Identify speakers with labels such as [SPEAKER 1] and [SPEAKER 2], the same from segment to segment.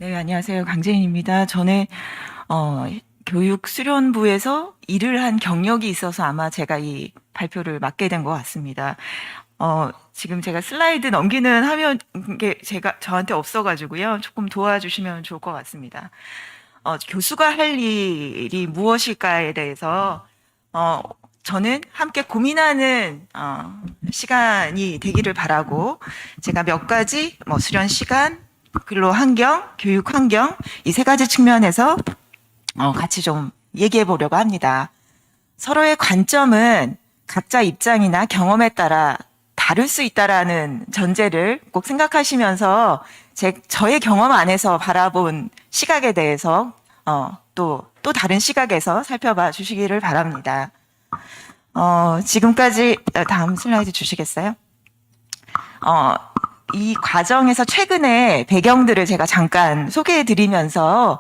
[SPEAKER 1] 네, 안녕하세요. 강재인입니다. 저는 교육수련부에서 일을 한 경력이 있어서 아마 제가 이 발표를 맡게 된 것 같습니다. 지금 제가 슬라이드 넘기는 화면 게 저한테 없어가지고요. 조금 도와주시면 좋을 것 같습니다. 교수가 할 일이 무엇일까에 대해서 저는 함께 고민하는 시간이 되기를 바라고 제가 몇 가지 수련 시간, 근로 환경, 교육 환경 이 세 가지 측면에서 같이 좀 얘기해 보려고 합니다. 서로의 관점은 각자 입장이나 경험에 따라 다를 수 있다라는 전제를 꼭 생각하시면서 저의 경험 안에서 바라본 시각에 대해서 또 다른 시각에서 살펴봐 주시기를 바랍니다. 지금까지 다음 슬라이드 주시겠어요? 이 과정에서 최근에 배경들을 제가 잠깐 소개해 드리면서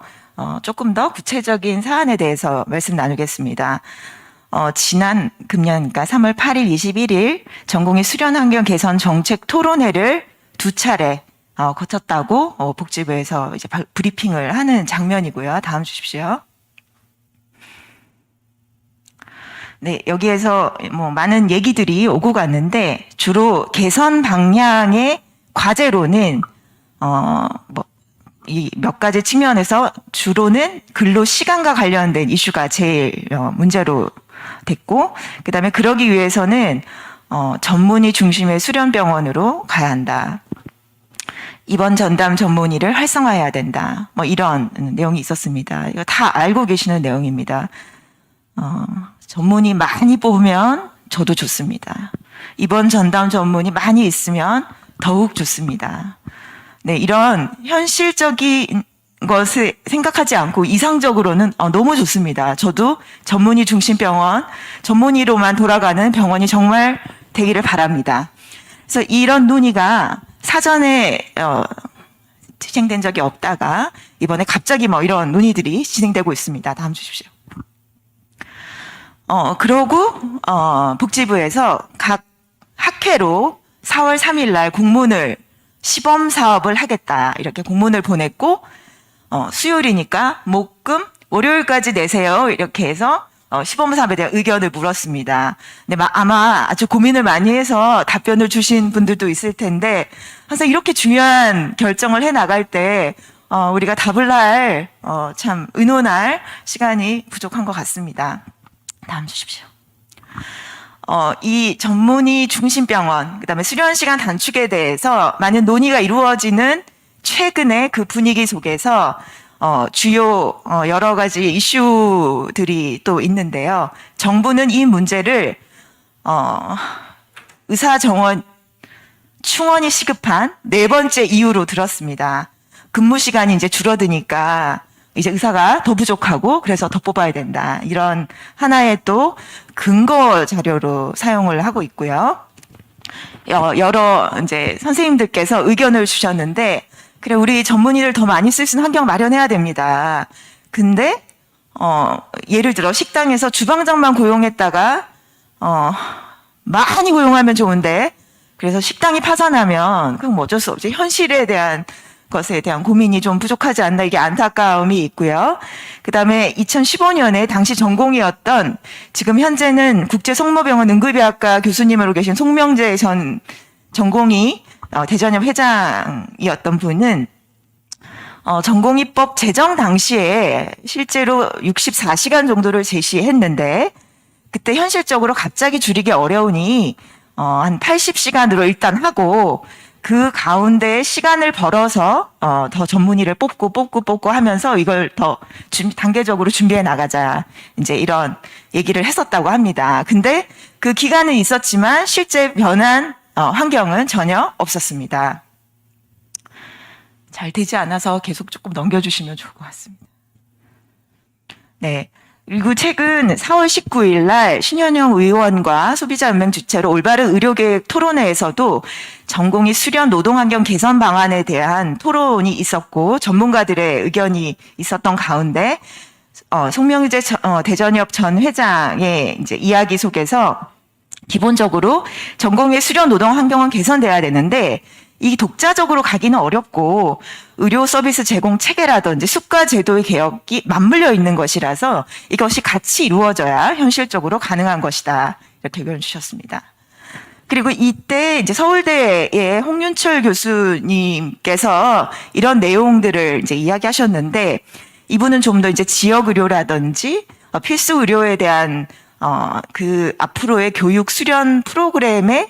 [SPEAKER 1] 조금 더 구체적인 사안에 대해서 말씀 나누겠습니다. 지난 금년, 그러니까 3월 8일, 21일 전공의 수련 환경 개선 정책 토론회를 두 차례 거쳤다고 복지부에서 이제 브리핑을 하는 장면이고요. 다음 주십시오. 네, 여기에서 많은 얘기들이 오고 갔는데 주로 개선 방향의 과제로는 이 몇 가지 측면에서 주로는 근로 시간과 관련된 이슈가 제일 문제로 됐고, 그다음에 그러기 위해서는 전문의 중심의 수련병원으로 가야 한다. 입원 전담 전문의를 활성화해야 된다. 이런 내용이 있었습니다. 이거 다 알고 계시는 내용입니다. 전문의 많이 뽑으면 저도 좋습니다. 입원 전담 전문의 많이 있으면 더욱 좋습니다. 네, 이런 현실적인 것을 생각하지 않고 이상적으로는 너무 좋습니다. 저도 전문의 중심 병원, 전문의로만 돌아가는 병원이 정말 되기를 바랍니다. 그래서 이런 논의가 사전에 진행된 적이 없다가 이번에 갑자기 이런 논의들이 진행되고 있습니다. 다음 주십시오. 그러고 복지부에서 각 학회로 4월 3일 날 공문을 시범 사업을 하겠다 이렇게 공문을 보냈고 수요일이니까 목, 금, 월요일까지 내세요 이렇게 해서 시범 사업에 대한 의견을 물었습니다. 근데 아마 아주 고민을 많이 해서 답변을 주신 분들도 있을 텐데 항상 이렇게 중요한 결정을 해 나갈 때 우리가 답을 할 참 의논할 시간이 부족한 것 같습니다. 다음 주십시오. 이 전문의 중심병원, 그다음에 수련 시간 단축에 대해서 많은 논의가 이루어지는 최근의 그 분위기 속에서 주요 여러 가지 이슈들이 또 있는데요. 정부는 이 문제를 의사 정원 충원이 시급한 네 번째 이유로 들었습니다. 근무 시간이 이제 줄어드니까 이제 의사가 더 부족하고 그래서 더 뽑아야 된다. 이런 하나의 또 근거 자료로 사용을 하고 있고요. 여러 이제 선생님들께서 의견을 주셨는데 그래 우리 전문의를 더 많이 쓸 수 있는 환경 마련해야 됩니다. 근데 예를 들어 식당에서 주방장만 고용했다가 많이 고용하면 좋은데 그래서 식당이 파산하면 그건 어쩔 수 없지. 현실에 대한 것에 대한 고민이 좀 부족하지 않나 이게 안타까움이 있고요. 그다음에 2015년에 당시 전공이었던 지금 현재는 국제성모병원 응급의학과 교수님으로 계신 송명재 전 전공의 대전협 회장이었던 분은 전공의법 제정 당시에 실제로 64시간 정도를 제시했는데 그때 현실적으로 갑자기 줄이기 어려우니 한 80시간으로 일단 하고 그 가운데 시간을 벌어서 더 전문의를 뽑고 하면서 이걸 더 단계적으로 준비해 나가자 이제 이런 얘기를 했었다고 합니다. 근데 그 기간은 있었지만 실제 변한 환경은 전혀 없었습니다. 잘 되지 않아서 계속 조금 넘겨주시면 좋을 것 같습니다. 네. 그리고 최근 4월 19일 날 신현영 의원과 소비자연맹 주최로 올바른 의료계획 토론회에서도 전공의 수련 노동환경 개선 방안에 대한 토론이 있었고 전문가들의 의견이 있었던 가운데 송명재 대전협 전 회장의 이제 이야기 속에서 기본적으로 전공의 수련 노동 환경은 개선돼야 되는데 이 독자적으로 가기는 어렵고 의료 서비스 제공 체계라든지 수가 제도의 개혁이 맞물려 있는 것이라서 이것이 같이 이루어져야 현실적으로 가능한 것이다. 이렇게 의견을 주셨습니다. 그리고 이때 이제 서울대의 홍윤철 교수님께서 이런 내용들을 이제 이야기하셨는데 이분은 좀 더 이제 지역 의료라든지 필수 의료에 대한 그 앞으로의 교육 수련 프로그램의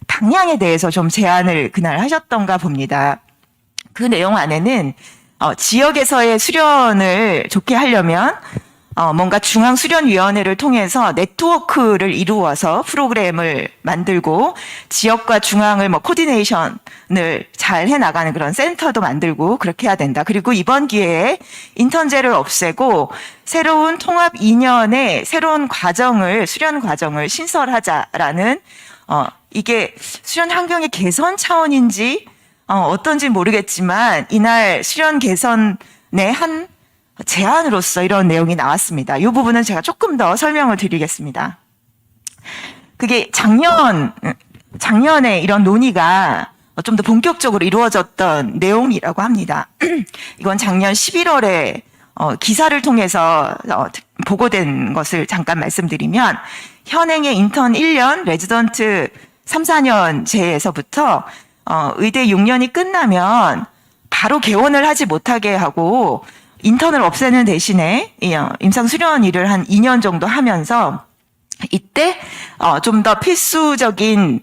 [SPEAKER 1] 방향에 대해서 좀 제안을 그날 하셨던가 봅니다. 그 내용 안에는 지역에서의 수련을 좋게 하려면 뭔가 중앙수련위원회를 통해서 네트워크를 이루어서 프로그램을 만들고 지역과 중앙을 코디네이션을 잘 해나가는 그런 센터도 만들고 그렇게 해야 된다. 그리고 이번 기회에 인턴제를 없애고 새로운 통합 2년의 새로운 과정을 수련 과정을 신설하자라는 이게 수련 환경의 개선 차원인지 어떤지 모르겠지만 이날 수련 개선의 한 제안으로서 이런 내용이 나왔습니다. 이 부분은 제가 조금 더 설명을 드리겠습니다. 그게 작년에 이런 논의가 좀 더 본격적으로 이루어졌던 내용이라고 합니다. 이건 작년 11월에 기사를 통해서 보고된 것을 잠깐 말씀드리면 현행의 인턴 1년, 레지던트 3, 4년제에서부터 의대 6년이 끝나면 바로 개원을 하지 못하게 하고 인턴을 없애는 대신에 임상 수련 일을 한 2년 정도 하면서 이때 좀 더 필수적인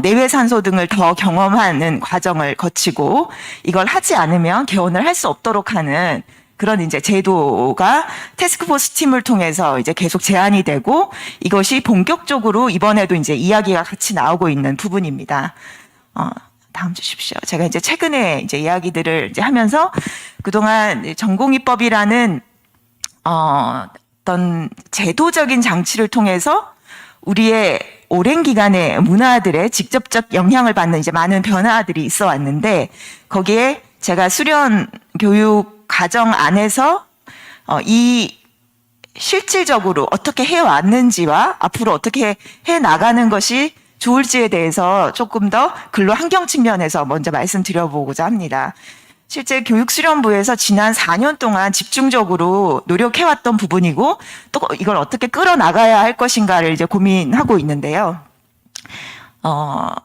[SPEAKER 1] 내외 산소 등을 더 경험하는 과정을 거치고 이걸 하지 않으면 개원을 할 수 없도록 하는 그런 이제 제도가 태스크포스 팀을 통해서 이제 계속 제안이 되고 이것이 본격적으로 이번에도 이제 이야기가 같이 나오고 있는 부분입니다. 다음 주십시오. 제가 이제 최근에 이제 이야기들을 이제 하면서 그동안 전공의법이라는 어떤 제도적인 장치를 통해서 우리의 오랜 기간의 문화들의 직접적 영향을 받는 이제 많은 변화들이 있어 왔는데 거기에 제가 수련 교육 과정 안에서 이 실질적으로 어떻게 해왔는지와 앞으로 어떻게 해 나가는 것이 좋을지에 대해서 조금 더 근로 환경 측면에서 먼저 말씀드려보고자 합니다. 실제 교육수련부에서 지난 4년 동안 집중적으로 노력해왔던 부분이고 또 이걸 어떻게 끌어나가야 할 것인가를 이제 고민하고 있는데요.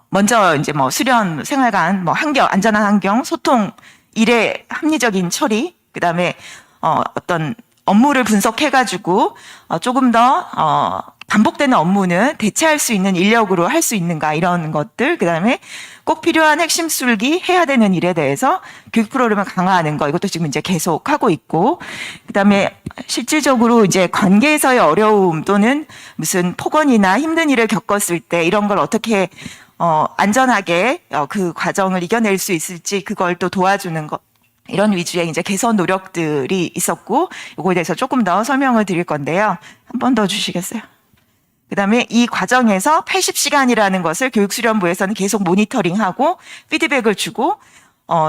[SPEAKER 1] 먼저 이제 수련 생활관, 환경, 안전한 환경, 소통, 일의 합리적인 처리, 그 다음에 어떤 업무를 분석해가지고 조금 더 반복되는 업무는 대체할 수 있는 인력으로 할 수 있는가 이런 것들, 그 다음에 꼭 필요한 핵심 술기 해야 되는 일에 대해서 교육 프로그램을 강화하는 거 이것도 지금 이제 계속 하고 있고, 그 다음에 실질적으로 이제 관계에서의 어려움 또는 무슨 폭언이나 힘든 일을 겪었을 때 이런 걸 어떻게 안전하게 그 과정을 이겨낼 수 있을지 그걸 또 도와주는 것. 이런 위주의 이제 개선 노력들이 있었고, 이거에 대해서 조금 더 설명을 드릴 건데요. 한 번 더 주시겠어요? 그 다음에 이 과정에서 80시간이라는 것을 교육수련부에서는 계속 모니터링하고 피드백을 주고,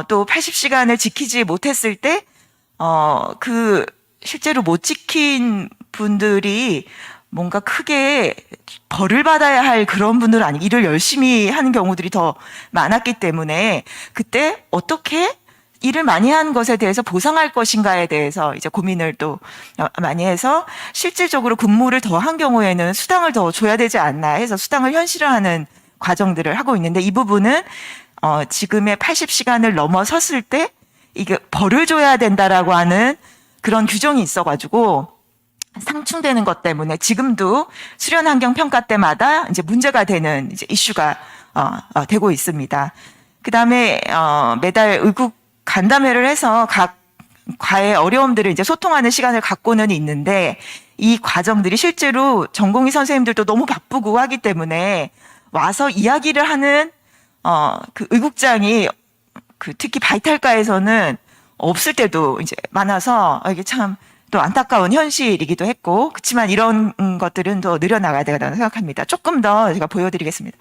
[SPEAKER 1] 또 80시간을 지키지 못했을 때, 실제로 못 지킨 분들이 뭔가 크게 벌을 받아야 할 그런 분들은 아니고 일을 열심히 하는 경우들이 더 많았기 때문에 그때 어떻게 일을 많이 한 것에 대해서 보상할 것인가에 대해서 이제 고민을 또 많이 해서 실질적으로 근무를 더 한 경우에는 수당을 더 줘야 되지 않나 해서 수당을 현실화하는 과정들을 하고 있는데 이 부분은 지금의 80시간을 넘어섰을 때 이게 벌을 줘야 된다라고 하는 그런 규정이 있어가지고 상충되는 것 때문에 지금도 수련 환경 평가 때마다 이제 문제가 되는 이제 이슈가 되고 있습니다. 그 다음에 매달 의국 간담회를 해서 각 과의 어려움들을 이제 소통하는 시간을 갖고는 있는데 이 과정들이 실제로 전공의 선생님들도 너무 바쁘고 하기 때문에 와서 이야기를 하는 그 의국장이 특히 바이탈과에서는 없을 때도 이제 많아서 이게 참 또 안타까운 현실이기도 했고 그렇지만 이런 것들은 더 늘어나가야 되겠다고 생각합니다. 조금 더 제가 보여드리겠습니다.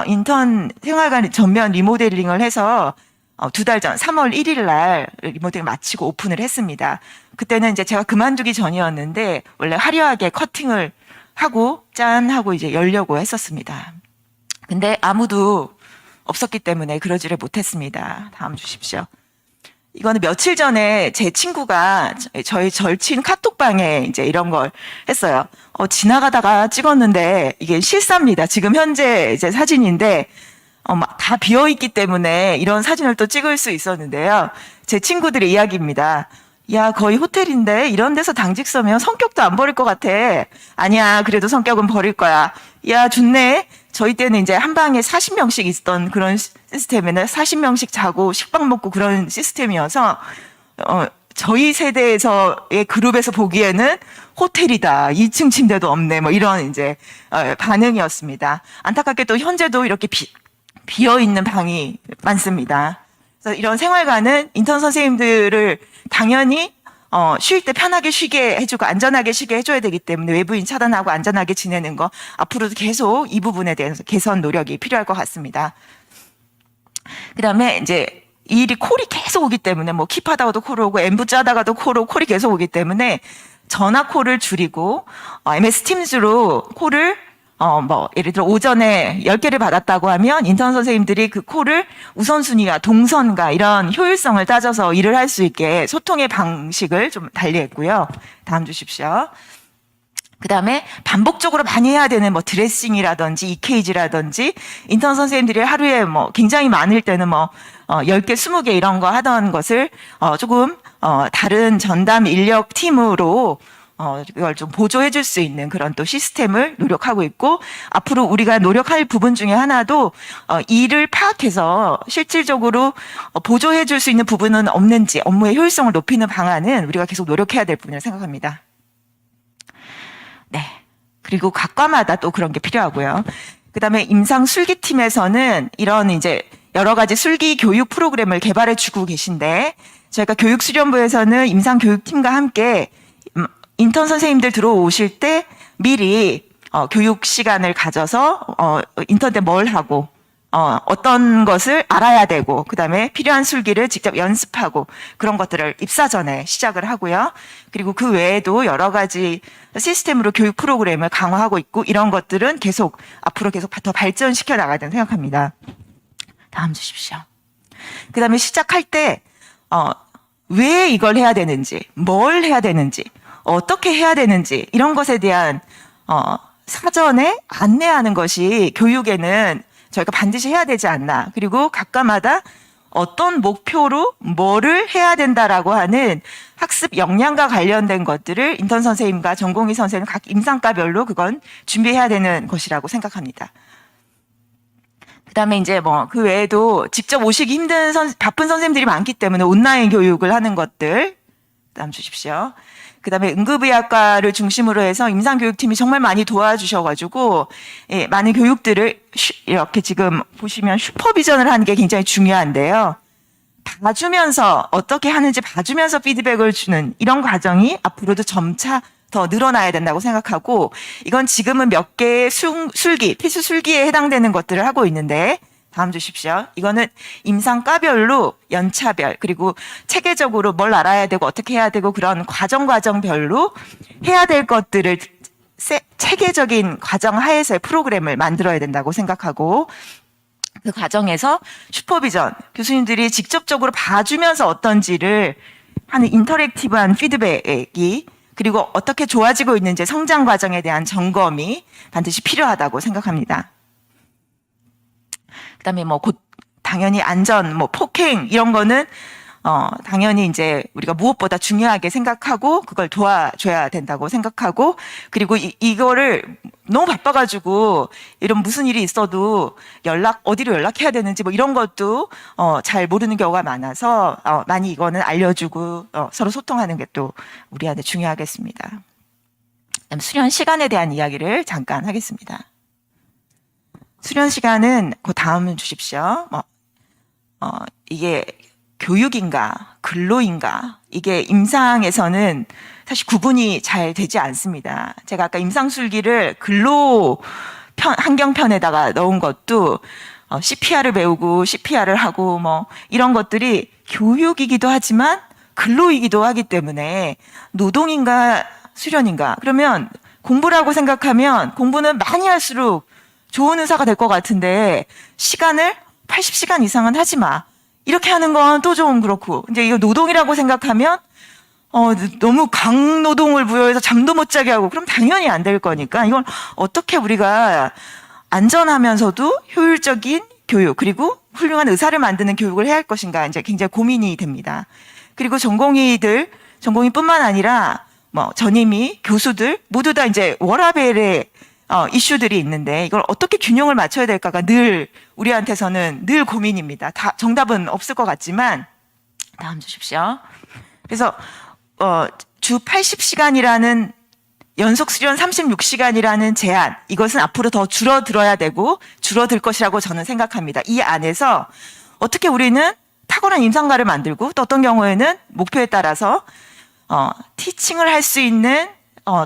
[SPEAKER 1] 인턴 생활관 전면 리모델링을 해서 2달 전 3월 1일 날 리모델링 마치고 오픈을 했습니다. 그때는 이제 제가 그만두기 전이었는데 원래 화려하게 커팅을 하고 짠 하고 이제 열려고 했었습니다. 근데 아무도 없었기 때문에 그러지를 못했습니다. 다음 주십시오. 이거는 며칠 전에 제 친구가 저희 절친 카톡방에 이제 이런 걸 했어요. 지나가다가 찍었는데 이게 실사입니다. 지금 현재 이제 사진인데 막 다 비어 있기 때문에 이런 사진을 또 찍을 수 있었는데요. 제 친구들의 이야기입니다. 야, 거의 호텔인데 이런 데서 당직 서면 성격도 안 버릴 것 같아. 아니야, 그래도 성격은 버릴 거야. 야, 좋네. 저희 때는 이제 한 방에 40명씩 있었던 그런 시스템에는 40명씩 자고 식빵 먹고 그런 시스템이어서 저희 세대에서의 그룹에서 보기에는 호텔이다. 2층 침대도 없네. 뭐 이런 이제 반응이었습니다. 안타깝게도 현재도 이렇게 비어 있는 방이 많습니다. 그래서 이런 생활관은 인턴 선생님들을 당연히 쉴 때 편하게 쉬게 해주고 안전하게 쉬게 해줘야 되기 때문에 외부인 차단하고 안전하게 지내는 거 앞으로도 계속 이 부분에 대해서 개선 노력이 필요할 것 같습니다. 그다음에 이제 이 일이 콜이 계속 오기 때문에 뭐 킵하다가도 콜 오고 엠부 짜다가도 콜이 계속 오기 때문에 전화 콜을 줄이고 MS 팀즈로 콜을 뭐 예를 들어 오전에 10개를 받았다고 하면 인턴 선생님들이 그 콜을 우선순위와 동선과 이런 효율성을 따져서 일을 할 수 있게 소통의 방식을 좀 달리했고요. 다음 주십시오. 그다음에 반복적으로 많이 해야 되는 뭐 드레싱이라든지 EKG라든지 인턴 선생님들이 하루에 뭐 굉장히 많을 때는 뭐 10개, 20개 이런 거 하던 것을 조금 다른 전담 인력 팀으로 이걸 좀 보조해 줄 수 있는 그런 또 시스템을 노력하고 있고, 앞으로 우리가 노력할 부분 중에 하나도 일을 파악해서 실질적으로 보조해 줄 수 있는 부분은 없는지, 업무의 효율성을 높이는 방안은 우리가 계속 노력해야 될 부분이라고 생각합니다. 네. 그리고 각과마다 또 그런 게 필요하고요. 그 다음에 임상술기팀에서는 이런 이제 여러 가지 술기 교육 프로그램을 개발해 주고 계신데, 저희가 교육수련부에서는 임상교육팀과 함께 인턴 선생님들 들어오실 때 미리 교육 시간을 가져서 인턴 때 뭘 하고 어떤 것을 알아야 되고, 그다음에 필요한 술기를 직접 연습하고 그런 것들을 입사 전에 시작을 하고요. 그리고 그 외에도 여러 가지 시스템으로 교육 프로그램을 강화하고 있고, 이런 것들은 계속 앞으로 계속 더 발전시켜 나가야 된다고 생각합니다. 다음 주십시오. 그다음에 시작할 때 왜 이걸 해야 되는지, 뭘 해야 되는지, 어떻게 해야 되는지 이런 것에 대한 사전에 안내하는 것이 교육에는 저희가 반드시 해야 되지 않나. 그리고 각과마다 어떤 목표로 뭐를 해야 된다라고 하는 학습 역량과 관련된 것들을 인턴 선생님과 전공의 선생님 각 임상과별로 그건 준비해야 되는 것이라고 생각합니다. 그다음에 이제 뭐 그 외에도 직접 오시기 힘든 바쁜 선생님들이 많기 때문에 온라인 교육을 하는 것들, 다음 주십시오. 그다음에 응급의학과를 중심으로 해서 임상교육팀이 정말 많이 도와주셔가지고 많은 교육들을 이렇게 지금 보시면 슈퍼비전을 하는 게 굉장히 중요한데요. 봐주면서 어떻게 하는지 봐주면서 피드백을 주는 이런 과정이 앞으로도 점차 더 늘어나야 된다고 생각하고, 이건 지금은 몇 개의 술기, 필수 술기에 해당되는 것들을 하고 있는데, 다음 주십시오. 이거는 임상과별로 연차별, 그리고 체계적으로 뭘 알아야 되고 어떻게 해야 되고 그런 과정별로 해야 될 것들을 체계적인 과정 하에서의 프로그램을 만들어야 된다고 생각하고, 그 과정에서 슈퍼비전, 교수님들이 직접적으로 봐주면서 어떤지를 하는 인터랙티브한 피드백이, 그리고 어떻게 좋아지고 있는지 성장 과정에 대한 점검이 반드시 필요하다고 생각합니다. 그다음에 뭐 당연히 안전, 뭐 폭행 이런 거는 당연히 이제 우리가 무엇보다 중요하게 생각하고 그걸 도와줘야 된다고 생각하고, 그리고 이거를 너무 바빠가지고 이런 무슨 일이 있어도 어디로 연락해야 되는지 뭐 이런 것도 잘 모르는 경우가 많아서 많이 이거는 알려주고 서로 소통하는 게 또 우리한테 중요하겠습니다. 그다음 수련 시간에 대한 이야기를 잠깐 하겠습니다. 수련 시간은 그 다음 주십시오. 이게 교육인가 근로인가, 이게 임상에서는 사실 구분이 잘 되지 않습니다. 제가 아까 임상술기를 근로 환경편에다가 넣은 것도 CPR을 배우고 CPR을 하고 뭐 이런 것들이 교육이기도 하지만 근로이기도 하기 때문에 노동인가 수련인가, 그러면 공부라고 생각하면 공부는 많이 할수록 좋은 의사가 될 것 같은데 시간을 80시간 이상은 하지 마. 이렇게 하는 건 또 좀 그렇고. 이제 이거 노동이라고 생각하면 너무 강노동을 부여해서 잠도 못 자게 하고 그럼 당연히 안 될 거니까 이건 어떻게 우리가 안전하면서도 효율적인 교육 그리고 훌륭한 의사를 만드는 교육을 해야 할 것인가 이제 굉장히 고민이 됩니다. 그리고 전공의뿐만 아니라 뭐 전임의, 교수들 모두 다 이제 워라밸의 이슈들이 있는데 이걸 어떻게 균형을 맞춰야 될까가 늘 우리한테서는 늘 고민입니다. 다 정답은 없을 것 같지만 다음 주십시오. 그래서 주 80시간이라는 연속 수련 36시간이라는 제한 이것은 앞으로 더 줄어들어야 되고 줄어들 것이라고 저는 생각합니다. 이 안에서 어떻게 우리는 탁월한 임상가를 만들고 또 어떤 경우에는 목표에 따라서 티칭을 할 수 있는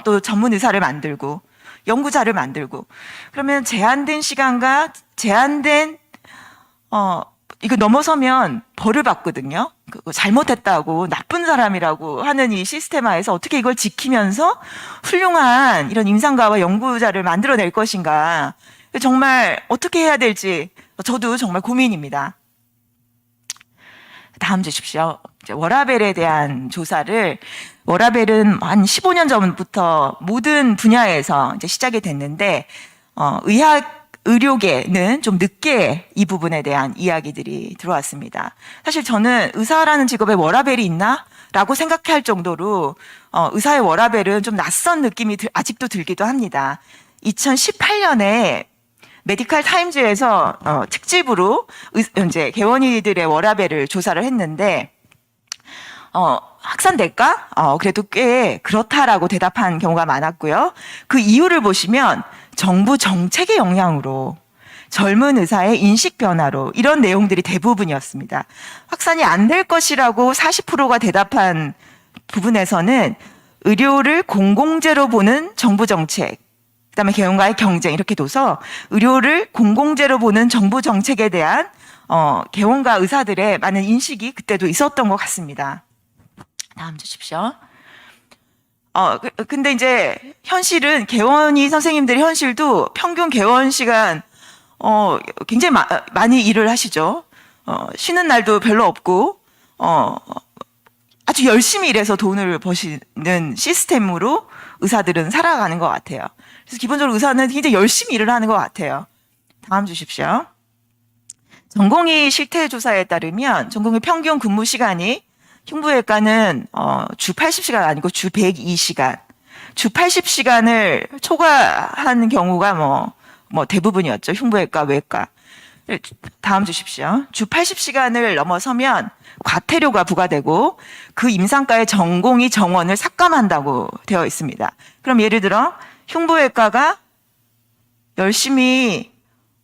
[SPEAKER 1] 또 전문 의사를 만들고 연구자를 만들고 그러면 제한된 시간과 제한된 이거 넘어서면 벌을 받거든요. 그거 잘못했다고 나쁜 사람이라고 하는 이 시스템화에서 어떻게 이걸 지키면서 훌륭한 이런 임상가와 연구자를 만들어낼 것인가 정말 어떻게 해야 될지 저도 정말 고민입니다. 다음 주십시오. 워라밸에 대한 조사를 워라밸은 한 15년 전부터 모든 분야에서 이제 시작이 됐는데 의료계는 좀 늦게 이 부분에 대한 이야기들이 들어왔습니다. 사실 저는 의사라는 직업에 워라밸이 있나? 라고 생각할 정도로 의사의 워라밸은 좀 낯선 느낌이 아직도 들기도 합니다. 2018년에 메디칼 타임즈에서 특집으로 이제 개원의들의 워라밸을 조사를 했는데 확산될까? 그래도 꽤 그렇다라고 대답한 경우가 많았고요. 그 이유를 보시면 정부 정책의 영향으로 젊은 의사의 인식 변화로 이런 내용들이 대부분이었습니다. 확산이 안 될 것이라고 40%가 대답한 부분에서는 의료를 공공재로 보는 정부 정책, 그다음에 개원과의 경쟁 이렇게 둬서 의료를 공공재로 보는 정부 정책에 대한 개원과 의사들의 많은 인식이 그때도 있었던 것 같습니다. 다음 주십시오. 근데 이제 현실은 개원의 선생님들의 현실도 평균 개원 시간 굉장히 많이 일을 하시죠. 쉬는 날도 별로 없고 아주 열심히 일해서 돈을 버시는 시스템으로 의사들은 살아가는 것 같아요. 그래서 기본적으로 의사는 굉장히 열심히 일을 하는 것 같아요. 다음 주십시오. 전공의 실태조사에 따르면 전공의 평균 근무 시간이 흉부외과는 주 80시간 아니고 주 102시간, 주 80시간을 초과한 경우가 뭐 대부분이었죠. 흉부외과, 외과. 다음 주십시오. 주 80시간을 넘어서면 과태료가 부과되고 그 임상과의 전공의 정원을 삭감한다고 되어 있습니다. 그럼 예를 들어 흉부외과가 열심히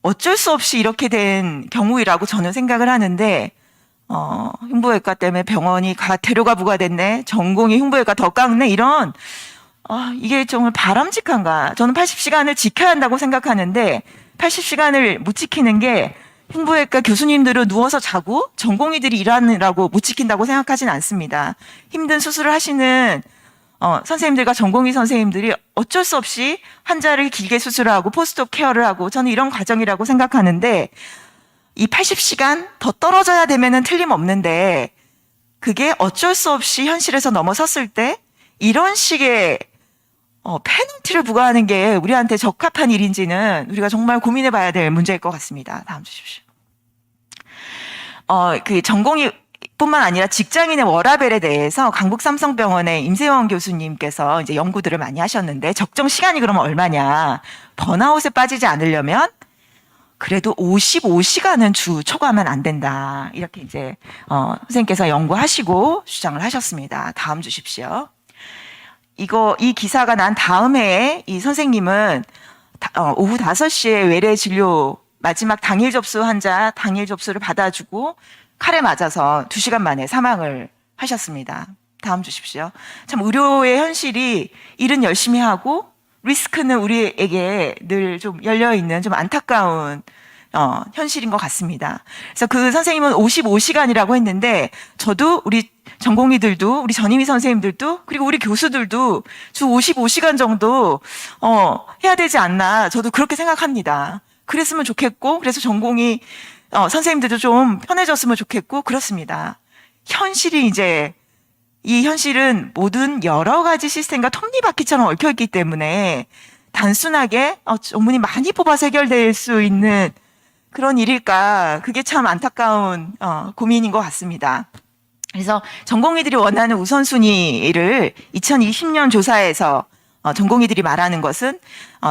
[SPEAKER 1] 어쩔 수 없이 이렇게 된 경우이라고 저는 생각을 하는데 흉부외과 때문에 병원이 과태료가 부과됐네. 전공이 흉부외과 더 깎네. 이런 이게 정말 바람직한가. 저는 80시간을 지켜야 한다고 생각하는데 80시간을 못 지키는 게 흉부외과 교수님들은 누워서 자고 전공의들이 일하느라고 못 지킨다고 생각하진 않습니다. 힘든 수술을 하시는 선생님들과 전공의 선생님들이 어쩔 수 없이 환자를 길게 수술하고 포스트옵 케어를 하고 저는 이런 과정이라고 생각하는데 이 80시간 더 떨어져야 되면은 틀림없는데 그게 어쩔 수 없이 현실에서 넘어섰을 때 이런 식의 페널티를 부과하는 게 우리한테 적합한 일인지는 우리가 정말 고민해 봐야 될 문제일 것 같습니다. 다음 주십시오. 그 전공의 뿐만 아니라 직장인의 워라밸에 대해서 강북 삼성병원의 임세원 교수님께서 이제 연구들을 많이 하셨는데 적정 시간이 그러면 얼마냐. 번아웃에 빠지지 않으려면 그래도 55시간은 주 초과하면 안 된다. 이렇게 이제 선생님께서 연구하시고 주장을 하셨습니다. 다음 주십시오. 이 기사가 난 다음 해에 이 선생님은 오후 5시에 외래 진료 마지막 당일 접수 환자 당일 접수를 받아주고 칼에 맞아서 2시간 만에 사망을 하셨습니다. 다음 주십시오. 참 의료의 현실이 일은 열심히 하고 리스크는 우리에게 늘 좀 열려있는 좀 안타까운 현실인 것 같습니다. 그래서 그 선생님은 55시간이라고 했는데 저도 우리 전공의들도 우리 전임의 선생님들도 그리고 우리 교수들도 주 55시간 정도 해야 되지 않나 저도 그렇게 생각합니다. 그랬으면 좋겠고 그래서 전공의 선생님들도 좀 편해졌으면 좋겠고 그렇습니다. 현실이 이제 이 현실은 모든 여러 가지 시스템과 톱니바퀴처럼 얽혀있기 때문에 단순하게 전문의 많이 뽑아서 해결될 수 있는 그런 일일까? 그게 참 안타까운 고민인 것 같습니다. 그래서 전공의들이 원하는 우선순위를 2020년 조사에서 전공의들이 말하는 것은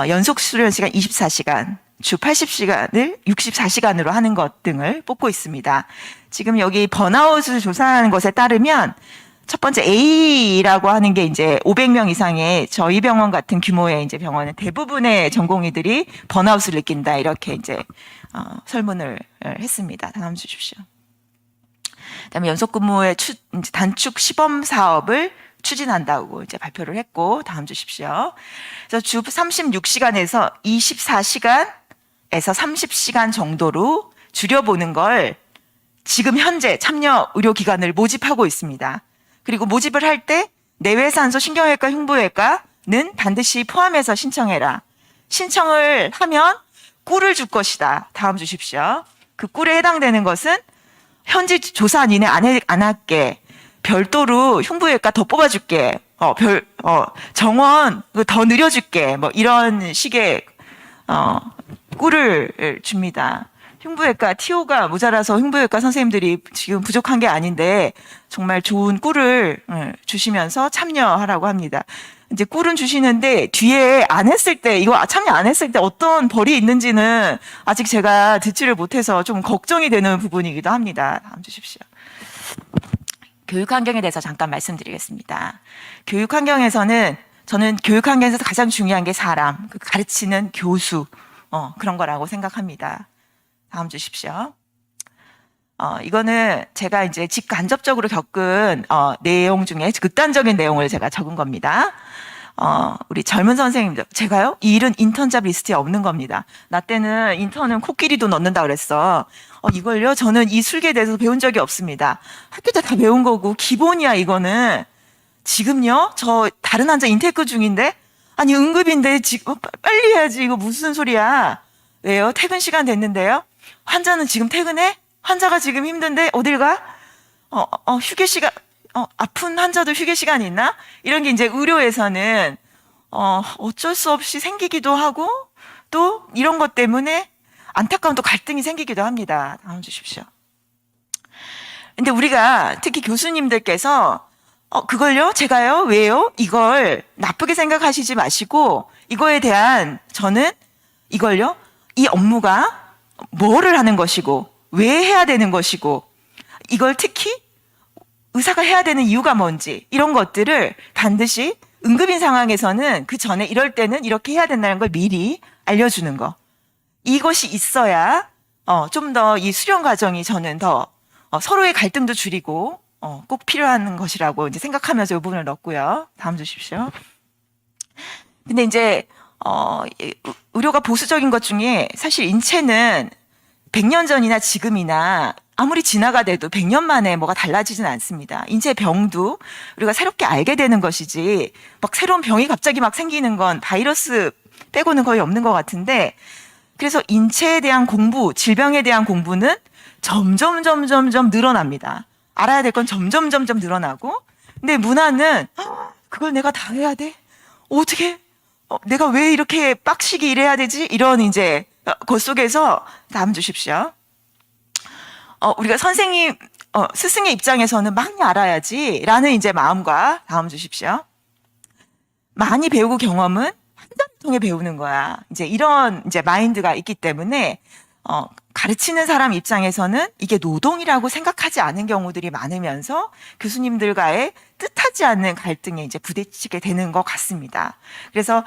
[SPEAKER 1] 연속 수련 시간 24시간, 주 80시간을 64시간으로 하는 것 등을 뽑고 있습니다. 지금 여기 번아웃을 조사하는 것에 따르면 첫 번째 A라고 하는 게 이제 500명 이상의 저희 병원 같은 규모의 이제 병원은 대부분의 전공의들이 번아웃을 느낀다 이렇게 이제 설문을 했습니다. 다음 주십시오. 그다음에 연속근무의 이제 단축 시범 사업을 추진한다고 이제 발표를 했고 다음 주십시오. 그래서 주 36시간에서 24시간에서 30시간 정도로 줄여보는 걸 지금 현재 참여 의료기관을 모집하고 있습니다. 그리고 모집을 할 때 내외산소 신경외과 흉부외과는 반드시 포함해서 신청해라. 신청을 하면 꿀을 줄 것이다. 다음 주십시오. 그 꿀에 해당되는 것은 현지 조사 니네 안 할게. 별도로 흉부외과 더 뽑아줄게. 정원 더 늘려줄게. 뭐 이런 식의 꿀을 줍니다. 흉부외과 TO가 모자라서 흉부외과 선생님들이 지금 부족한 게 아닌데 정말 좋은 꿀을 주시면서 참여하라고 합니다. 이제 꿀은 주시는데 뒤에 안 했을 때 이거 참여 안 했을 때 어떤 벌이 있는지는 아직 제가 듣지를 못해서 좀 걱정이 되는 부분이기도 합니다. 다음 주십시오. 교육 환경에 대해서 잠깐 말씀드리겠습니다. 교육 환경에서는 저는 교육 환경에서 가장 중요한 게 사람, 가르치는 교수 그런 거라고 생각합니다. 다음 주십시오. 이거는 제가 이제 직간접적으로 겪은 내용 중에 극단적인 내용을 제가 적은 겁니다. 우리 젊은 선생님들, 제가요? 이 일은 인턴잡 리스트에 없는 겁니다. 나 때는 인턴은 코끼리도 넣는다 그랬어. 이걸요? 저는 이 술계에 대해서 배운 적이 없습니다. 학교 때 다 배운 거고 기본이야 이거는. 지금요? 저 다른 환자 인테크 중인데? 아니 응급인데 지금 빨리 해야지. 이거 무슨 소리야? 왜요? 퇴근 시간 됐는데요? 환자는 지금 퇴근해? 환자가 지금 힘든데 어딜 가? 휴게 시간, 아픈 환자도 휴게 시간이 있나? 이런 게 이제 의료에서는, 어쩔 수 없이 생기기도 하고, 또 이런 것 때문에 안타까운 또 갈등이 생기기도 합니다. 다음 주십시오. 근데 우리가 특히 교수님들께서, 그걸요? 제가요? 왜요? 이걸 나쁘게 생각하시지 마시고, 이거에 대한 저는 이걸요? 이 업무가 뭐를 하는 것이고, 왜 해야 되는 것이고, 이걸 특히 의사가 해야 되는 이유가 뭔지 이런 것들을 반드시 응급인 상황에서는 그 전에 이럴 때는 이렇게 해야 된다는 걸 미리 알려주는 거. 이것이 있어야 좀 더 이 수련 과정이 저는 더 서로의 갈등도 줄이고 꼭 필요한 것이라고 이제 생각하면서 이 부분을 넣었고요. 다음 주십시오. 근데 이제 의료가 보수적인 것 중에 사실 인체는 100년 전이나 지금이나 아무리 진화가 돼도 100년 만에 뭐가 달라지진 않습니다. 인체 병도 우리가 새롭게 알게 되는 것이지 막 새로운 병이 갑자기 막 생기는 건 바이러스 빼고는 거의 없는 것 같은데 그래서 인체에 대한 공부, 질병에 대한 공부는 점점 늘어납니다. 알아야 될 건 점점 늘어나고 근데 문화는 그걸 내가 다 해야 돼? 어떻게? 내가 왜 이렇게 빡시게 일해야 되지? 이런 이제 그 속에서 다음 주십시오. 우리가 선생님, 스승의 입장에서는 많이 알아야지라는 이제 마음과 다음 주십시오. 많이 배우고 경험은 판단을 통해 배우는 거야. 이제 이런 이제 마인드가 있기 때문에 가르치는 사람 입장에서는 이게 노동이라고 생각하지 않은 경우들이 많으면서 교수님들과의 뜻하지 않는 갈등에 이제 부딪히게 되는 것 같습니다. 그래서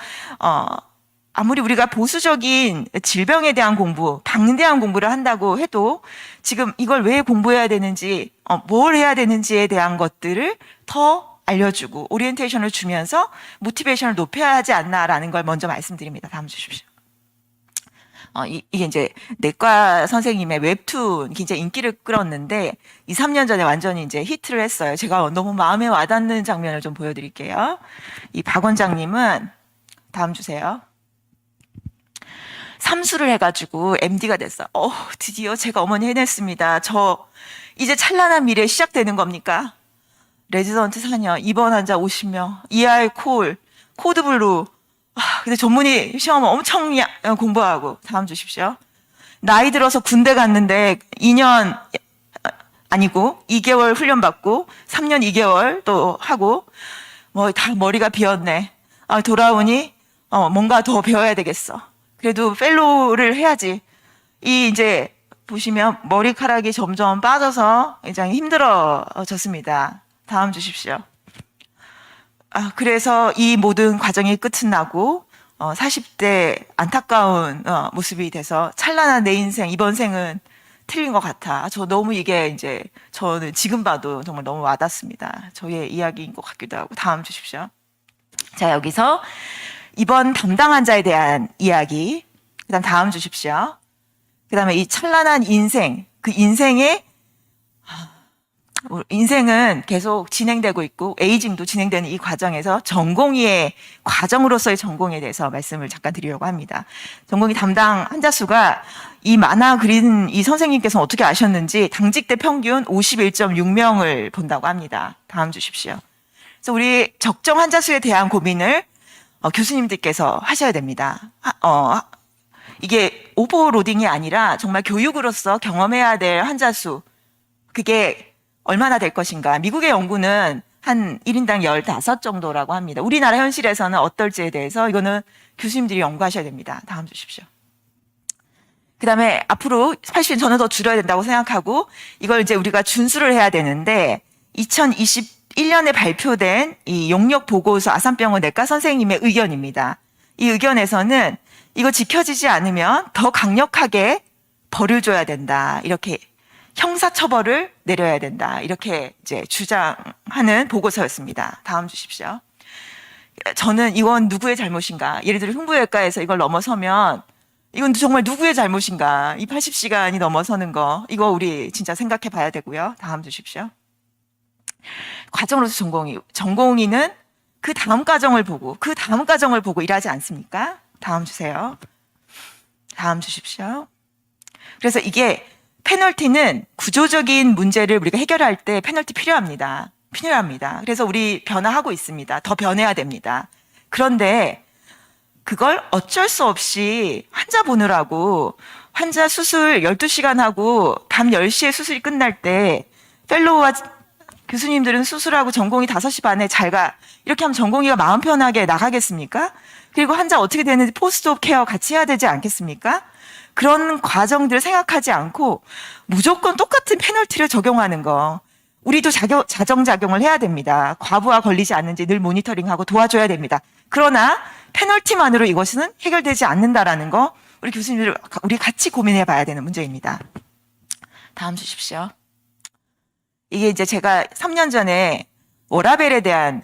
[SPEAKER 1] 아무리 우리가 보수적인 질병에 대한 공부, 방대한 공부를 한다고 해도 지금 이걸 왜 공부해야 되는지, 뭘 해야 되는지에 대한 것들을 더 알려주고 오리엔테이션을 주면서 모티베이션을 높여야 하지 않나라는 걸 먼저 말씀드립니다. 다음 주십시오. 이게 이제 내과 선생님의 웹툰 굉장히 인기를 끌었는데 2, 3년 전에 완전히 이제 히트를 했어요. 제가 너무 마음에 와닿는 장면을 좀 보여드릴게요. 이 박 원장님은 다음 주세요. 삼수를 해가지고 MD가 됐어. 드디어 제가 어머니 해냈습니다. 저 이제 찬란한 미래 시작되는 겁니까? 레지던트 4년, 입원 환자 50명, ER 콜, 코드 블루. 근데 전문의 시험 엄청 공부하고. 다음 주십시오. 나이 들어서 군대 갔는데 2년 아니고 2개월 훈련 받고 3년 2개월 또 하고 뭐 다 머리가 비었네. 돌아오니 뭔가 더 배워야 되겠어. 그래도 펠로우를 해야지. 이제 보시면 머리카락이 점점 빠져서 굉장히 힘들어졌습니다. 다음 주십시오. 그래서 이 모든 과정이 끝은 나고 40대 안타까운 모습이 돼서 찬란한 내 인생, 이번 생은 틀린 것 같아. 저 너무 이게 이제 저는 지금 봐도 정말 너무 와닿습니다. 저의 이야기인 것 같기도 하고. 다음 주십시오. 자, 여기서 이번 담당 환자에 대한 이야기. 그다음 다음 주십시오. 그다음에 이 찬란한 인생, 그 인생은 계속 진행되고 있고 에이징도 진행되는 이 과정에서 전공의의 과정으로서의 전공에 대해서 말씀을 잠깐 드리려고 합니다. 전공의 담당 환자 수가 이 만화 그린 이 선생님께서는 어떻게 아셨는지 당직 대 평균 51.6명을 본다고 합니다. 다음 주십시오. 그래서 우리 적정 환자 수에 대한 고민을 교수님들께서 하셔야 됩니다. 이게 오버로딩이 아니라 정말 교육으로서 경험해야 될 환자 수, 그게 얼마나 될 것인가. 미국의 연구는 한 1인당 15 정도라고 합니다. 우리나라 현실에서는 어떨지에 대해서 이거는 교수님들이 연구하셔야 됩니다. 다음 주십시오. 그 다음에 앞으로 80년 저는 더 줄여야 된다고 생각하고 이걸 이제 우리가 준수를 해야 되는데 2021년에 발표된 이 용역 보고서 아산병원 내과 선생님의 의견입니다. 이 의견에서는 이거 지켜지지 않으면 더 강력하게 벌을 줘야 된다. 이렇게 형사처벌을 내려야 된다. 이렇게 이제 주장하는 보고서였습니다. 다음 주십시오. 저는 이건 누구의 잘못인가? 예를 들어 흉부외과에서 이걸 넘어서면 이건 정말 누구의 잘못인가? 이 80시간이 넘어서는 거. 이거 우리 진짜 생각해 봐야 되고요. 다음 주십시오. 과정으로서 전공의는 그 다음 과정을 보고 일하지 않습니까? 다음 주세요. 다음 주십시오. 그래서 이게 페널티는 구조적인 문제를 우리가 해결할 때 페널티 필요합니다. 그래서 우리 변화하고 있습니다. 더 변해야 됩니다. 그런데 그걸 어쩔 수 없이 환자 보느라고 환자 수술 12시간 하고 밤 10시에 수술이 끝날 때 펠로우와 교수님들은 수술하고 전공의 5시 반에 잘 가. 이렇게 하면 전공의가 마음 편하게 나가겠습니까? 그리고 환자 어떻게 되는지 포스트옵 케어 같이 해야 되지 않겠습니까? 그런 과정들을 생각하지 않고 무조건 똑같은 페널티를 적용하는 거. 우리도 자정작용을 해야 됩니다. 과부하 걸리지 않는지 늘 모니터링하고 도와줘야 됩니다. 그러나 페널티만으로 이것은 해결되지 않는다라는 거 우리 교수님들 우리 같이 고민해 봐야 되는 문제입니다. 다음 주십시오. 이게 이제 제가 3년 전에 워라벨에 대한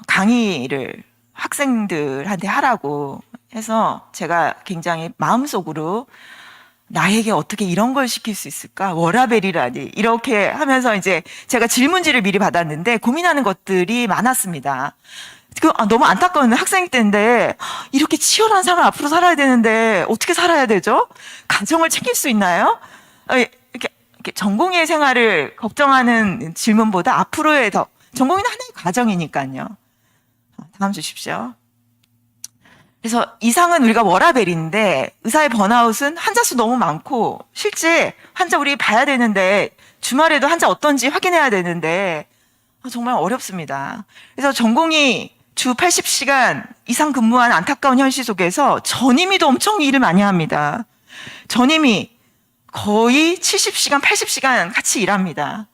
[SPEAKER 1] 강의를 학생들한테 하라고 해서 제가 굉장히 마음속으로 나에게 어떻게 이런 걸 시킬 수 있을까? 워라벨이라니. 이렇게 하면서 이제 제가 질문지를 미리 받았는데 고민하는 것들이 많았습니다. 너무 안타까운 학생 때인데 이렇게 치열한 삶을 앞으로 살아야 되는데 어떻게 살아야 되죠? 가정을 챙길 수 있나요? 이렇게 전공의 생활을 걱정하는 질문보다 앞으로의 전공의는 하나의 과정이니까요. 다음 주십시오. 그래서 이상은 우리가 워라벨인데 의사의 번아웃은 환자 수 너무 많고 실제 환자 우리 봐야 되는데 주말에도 환자 어떤지 확인해야 되는데 정말 어렵습니다. 그래서 전공의 주 80시간 이상 근무한 안타까운 현실 속에서 전임의도 엄청 일을 많이 합니다. 전임의 거의 70시간, 80시간 같이 일합니다.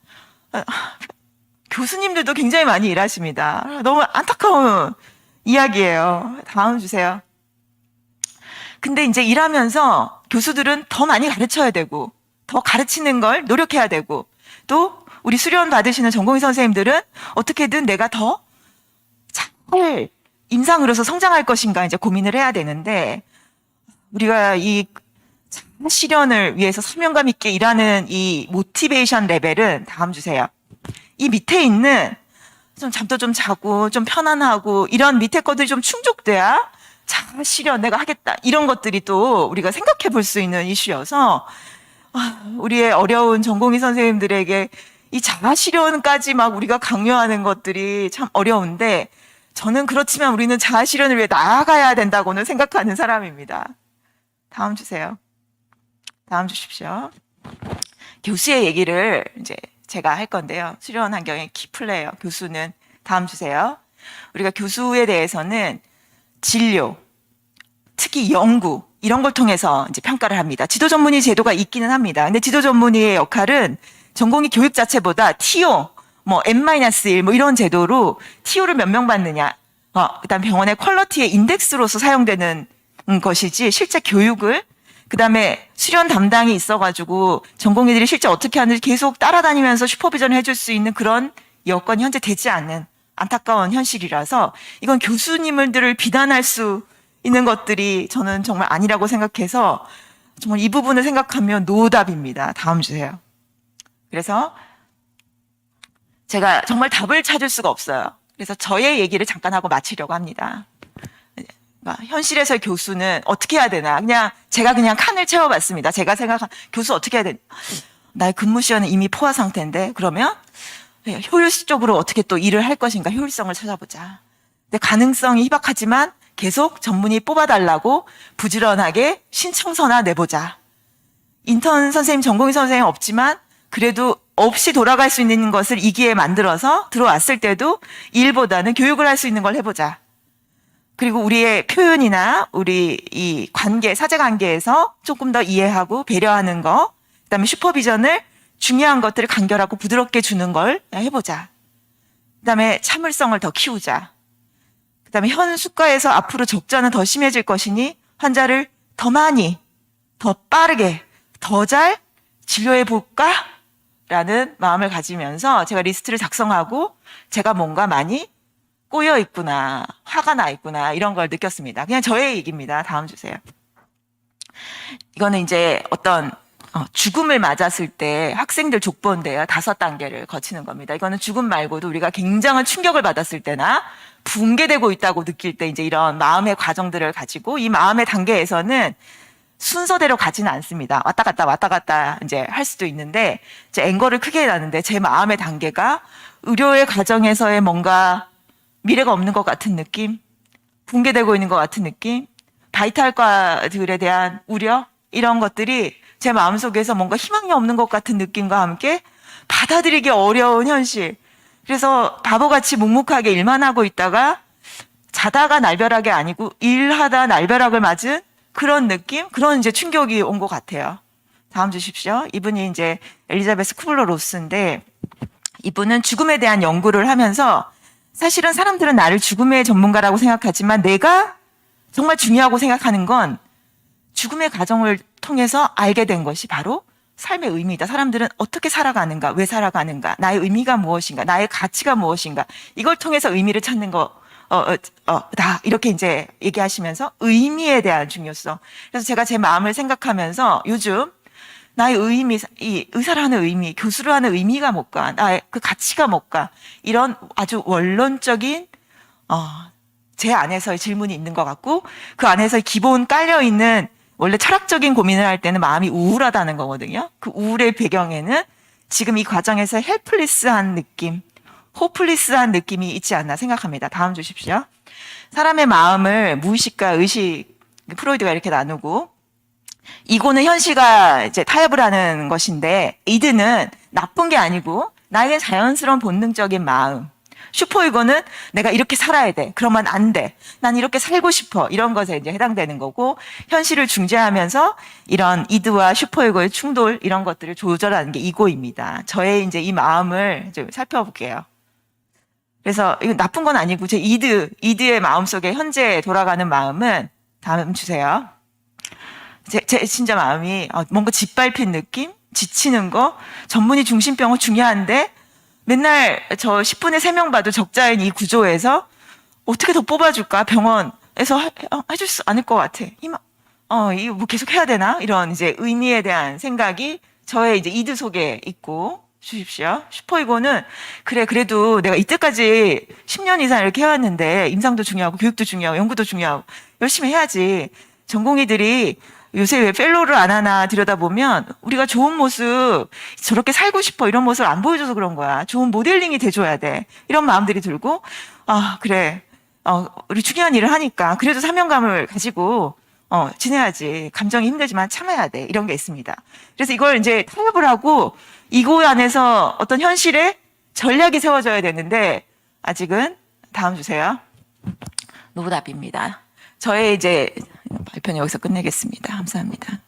[SPEAKER 1] 교수님들도 굉장히 많이 일하십니다. 너무 안타까운 이야기예요. 다음 주세요. 근데 이제 일하면서 교수들은 더 많이 가르쳐야 되고 더 가르치는 걸 노력해야 되고 또 우리 수련 받으시는 전공의 선생님들은 어떻게든 내가 더 잘 임상으로서 성장할 것인가 이제 고민을 해야 되는데 우리가 이 실현을 위해서 사명감 있게 일하는 이 모티베이션 레벨은 다음 주세요. 이 밑에 있는 좀 잠도 좀 자고 좀 편안하고 이런 밑에 것들이 좀 충족돼야 자아 실현 내가 하겠다. 이런 것들이 또 우리가 생각해 볼 수 있는 이슈여서 우리의 어려운 전공의 선생님들에게 이 자아 실현까지 막 우리가 강요하는 것들이 참 어려운데 저는 그렇지만 우리는 자아 실현을 위해 나아가야 된다고는 생각하는 사람입니다. 다음 주세요. 다음 주십시오. 교수의 얘기를 이제 제가 할 건데요. 수련 환경의 키플레이어 교수는 다음 주세요. 우리가 교수에 대해서는 진료, 특히 연구 이런 걸 통해서 이제 평가를 합니다. 지도 전문의 제도가 있기는 합니다. 근데 지도 전문의의 역할은 전공의 교육 자체보다 TO, 뭐 N-1 뭐 이런 제도로 TO를 몇 명 받느냐, 그다음 병원의 퀄리티의 인덱스로서 사용되는 것이지 실제 교육을 그다음에 수련 담당이 있어가지고 전공의들이 실제 어떻게 하는지 계속 따라다니면서 슈퍼비전을 해줄 수 있는 그런 여건이 현재 되지 않는 안타까운 현실이라서 이건 교수님들을 비난할 수 있는 것들이 저는 정말 아니라고 생각해서 정말 이 부분을 생각하면 노답입니다. 다음 주세요. 그래서 제가 정말 답을 찾을 수가 없어요. 그래서 저의 얘기를 잠깐 하고 마치려고 합니다. 현실에서의 교수는 어떻게 해야 되나? 제가 그냥 칸을 채워봤습니다. 제가 생각한 교수 어떻게 해야 되나? 나의 근무 시간은 이미 포화 상태인데 그러면 효율적으로 어떻게 또 일을 할 것인가? 효율성을 찾아보자. 근데 가능성이 희박하지만 계속 전문의 뽑아달라고 부지런하게 신청서나 내보자. 인턴 선생님, 전공의 선생님 없지만 그래도 없이 돌아갈 수 있는 것을 이 기회에 만들어서 들어왔을 때도 일보다는 교육을 할 수 있는 걸 해보자. 그리고 우리의 표현이나 우리 이 관계, 사제 관계에서 조금 더 이해하고 배려하는 거, 그다음에 슈퍼비전을 중요한 것들을 간결하고 부드럽게 주는 걸 해보자. 그다음에 참을성을 더 키우자. 그다음에 현 수가에서 앞으로 적자는 더 심해질 것이니 환자를 더 많이, 더 빠르게, 더 잘 진료해 볼까? 라는 마음을 가지면서 제가 리스트를 작성하고 제가 뭔가 많이 꼬여 있구나, 화가 나 있구나, 이런 걸 느꼈습니다. 그냥 저의 얘기입니다. 다음 주세요. 이거는 이제 어떤 죽음을 맞았을 때 학생들 족보인데요. 5단계를 거치는 겁니다. 이거는 죽음 말고도 우리가 굉장한 충격을 받았을 때나 붕괴되고 있다고 느낄 때 이제 이런 마음의 과정들을 가지고 이 마음의 단계에서는 순서대로 가지는 않습니다. 왔다 갔다 이제 할 수도 있는데 이제 앵거를 크게 해놨는데 제 마음의 단계가 의료의 과정에서의 뭔가 미래가 없는 것 같은 느낌, 붕괴되고 있는 것 같은 느낌, 바이탈과들에 대한 우려 이런 것들이 제 마음속에서 뭔가 희망이 없는 것 같은 느낌과 함께 받아들이기 어려운 현실. 그래서 바보같이 묵묵하게 일만 하고 있다가 자다가 날벼락이 아니고 일하다 날벼락을 맞은 그런 느낌? 그런 이제 충격이 온 것 같아요. 다음 주십시오. 이분이 이제 엘리자베스 쿠블러 로스인데 이분은 죽음에 대한 연구를 하면서 사실은 사람들은 나를 죽음의 전문가라고 생각하지만 내가 정말 중요하고 생각하는 건 죽음의 과정을 통해서 알게 된 것이 바로 삶의 의미이다. 사람들은 어떻게 살아가는가, 왜 살아가는가, 나의 의미가 무엇인가, 나의 가치가 무엇인가, 이걸 통해서 의미를 찾는 다 이렇게 이제 얘기하시면서 의미에 대한 중요성. 그래서 제가 제 마음을 생각하면서 요즘 나의 의미, 이 의사를 하는 의미, 교수를 하는 의미가 뭘까, 나의 그 가치가 뭘까, 이런 아주 원론적인 제 안에서의 질문이 있는 것 같고 그 안에서 기본 깔려 있는 원래 철학적인 고민을 할 때는 마음이 우울하다는 거거든요. 그 우울의 배경에는 지금 이 과정에서 헬플리스한 느낌, 호플리스한 느낌이 있지 않나 생각합니다. 다음 주십시오. 사람의 마음을 무의식과 의식, 프로이드가 이렇게 나누고 이고는 현실과 이제 타협을 하는 것인데 이드는 나쁜 게 아니고 나에게 자연스러운 본능적인 마음. 슈퍼이고는 내가 이렇게 살아야 돼. 그러면 안 돼. 난 이렇게 살고 싶어. 이런 것에 이제 해당되는 거고 현실을 중재하면서 이런 이드와 슈퍼이고의 충돌 이런 것들을 조절하는 게 이고입니다. 저의 이제 이 마음을 좀 살펴볼게요. 그래서 이거 나쁜 건 아니고 제 이드의 마음속에 현재 돌아가는 마음은 다음 주세요. 제 진짜 마음이 뭔가 짓밟힌 느낌? 지치는 거? 전문의 중심병은 중요한데 맨날 저 10분에 3명 봐도 적자인 이 구조에서 어떻게 더 뽑아줄까? 병원에서 해줄 수 않을 것 같아. 이거 뭐 계속 해야 되나? 이런 이제 의미에 대한 생각이 저의 이제 이드 속에 있고 주십시오. 슈퍼이고는 그래 그래도 내가 이때까지 10년 이상 이렇게 해왔는데 임상도 중요하고 교육도 중요하고 연구도 중요하고 열심히 해야지. 전공의들이 요새 왜 fellows 안 하나 들여다보면 우리가 좋은 모습 저렇게 살고 싶어 이런 모습을 안 보여줘서 그런 거야. 좋은 모델링이 돼줘야 돼. 이런 마음들이 들고 아 그래 우리 중요한 일을 하니까 그래도 사명감을 가지고 지내야지. 감정이 힘들지만 참아야 돼. 이런 게 있습니다. 그래서 이걸 이제 타협을 하고 이고 안에서 어떤 현실에 전략이 세워져야 되는데 아직은 다음 주세요. 노답입니다. 저의 이제 발표는 여기서 끝내겠습니다. 감사합니다.